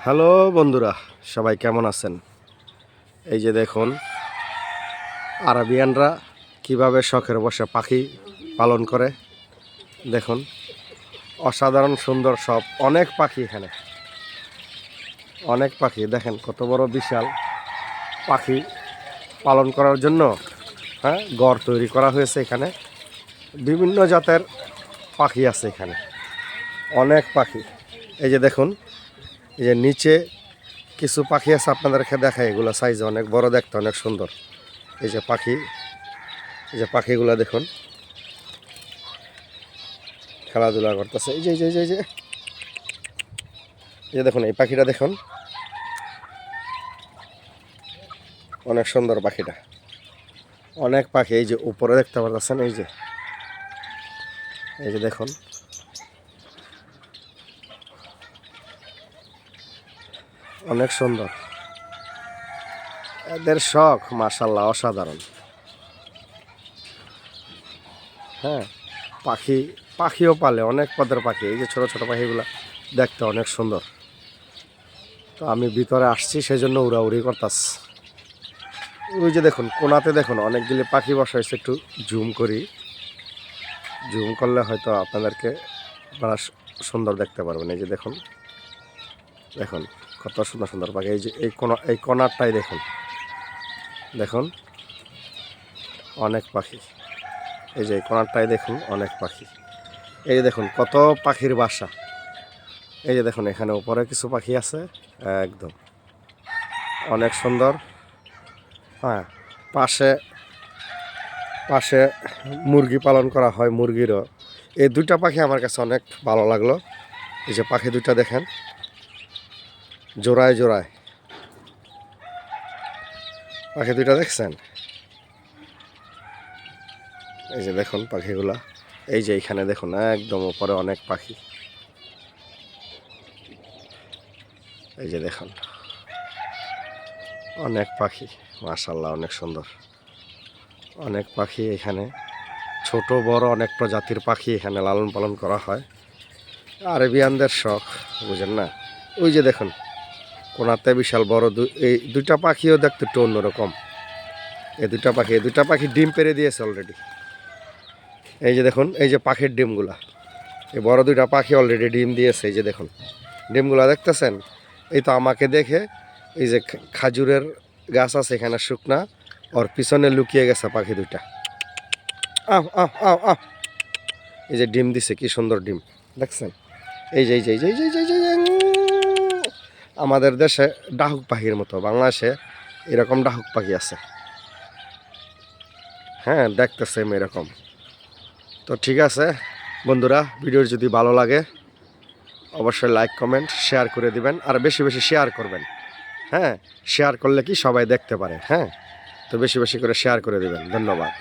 Hello বন্ধুরা, সবাই কেমন আছেন? এই যে দেখুন আরাবিয়ানরা কিভাবে শখের বসে পাখি পালন করে। দেখুন অসাধারণ সুন্দর সব অনেক পাখি এখানে, অনেক পাখি দেখেন কত বড় বিশাল পাখি পালন করার জন্য। হ্যাঁ, ঘর তৈরি করা হয়েছে এখানে। বিভিন্ন জাতের পাখি আছে এখানে, অনেক পাখি। এই যে দেখুন, এই যে নিচে কিছু পাখি আছে, আপনাদেরকে দেখায়। এগুলো সাইজ অনেক বড়, দেখতে অনেক সুন্দর। এই যে পাখি, এই যে পাখিগুলো দেখুন খেলাধুলা করতেছে। এই যে এই যে এই যে এই যে দেখুন, এই পাখিটা দেখুন, অনেক সুন্দর পাখিটা। অনেক পাখি এই যে উপরে দেখতে পাচ্ছেন। এই যে এই যে দেখুন, অনেক সুন্দর। এদের শখ মাশাআল্লাহ অসাধারণ। হ্যাঁ, পাখিও পালে, অনেক পদের পাখি। এই যে ছোট ছোট পাখিগুলা দেখতে অনেক সুন্দর। তো আমি ভিতরে আসছি, সেই জন্য উড়াউড়ি করতেছি। ওই যে দেখুন কোনাতে দেখুন অনেকগুলি পাখি বসা হয়েছে। একটু জুম করি, জুম করলে হয়তো আপনাদেরকে আপনারা সুন্দর দেখতে পারবেন। এই যে দেখুন, দেখুন কত সুন্দর সুন্দর পাখি। এই যে এই কোনারটাই দেখুন, দেখুন অনেক পাখি। এই যে এই কোনারটাই দেখুন, অনেক পাখি। এই যে দেখুন কত পাখির বাসা। এই যে দেখুন এখানে উপরে কিছু পাখি আছে, একদম অনেক সুন্দর। হ্যাঁ, পাশে পাশে মুরগি পালন করা হয়, মুরগিরও। এই দুইটা পাখি আমার কাছে অনেক ভালো লাগলো। এই যে পাখি দুইটা দেখেন, জোড়ায় জোড়ায় পাখি দুইটা দেখছেন। এই যে দেখুন পাখিগুলা, এই যে এইখানে দেখুন একদম উপরে অনেক পাখি। এই যে দেখুন অনেক পাখি, মাশাআল্লাহ অনেক সুন্দর। অনেক পাখি এখানে, ছোট বড় অনেক প্রজাতির পাখি এখানে লালন পালন করা হয়। আরবিয়ানদের শখ, বুঝেন না? ওই যে দেখুন কোনাতে বিশাল বড় এই দুইটা পাখিও দেখতে একটু অন্যরকম। এই দুইটা পাখি ডিম পেড়ে দিয়েছে অলরেডি। এই যে দেখুন, এই যে পাখির ডিমগুলা, এই বড় দুইটা পাখি অলরেডি ডিম দিয়েছে। এই যে দেখুন ডিমগুলা দেখতেছেন। এই তো আমাকে দেখে এই যে খাজুরের গাছ আছে এখানে শুকনা, ওর পিছনে লুকিয়ে গেছে পাখি দুইটা। আহ আহ আহ আহ এই যে ডিম দিছে, কি সুন্দর ডিম দেখছেন। এই যে এই যে এই যে এই যে এই যে আমাদের দেশে ডাহুক পাখির মতো বাংলাদেশে এরকম ডাহুক পাখি আছে। হ্যাঁ, দেখতে সেম এরকম। তো ঠিক আছে বন্ধুরা, ভিডিও যদি ভালো লাগে অবশ্যই লাইক কমেন্ট শেয়ার করে দিবেন, আর বেশি বেশি শেয়ার করবেন। হ্যাঁ, শেয়ার করলে কি সবাই দেখতে পারে। হ্যাঁ, তো বেশি বেশি করে শেয়ার করে দিবেন। ধন্যবাদ।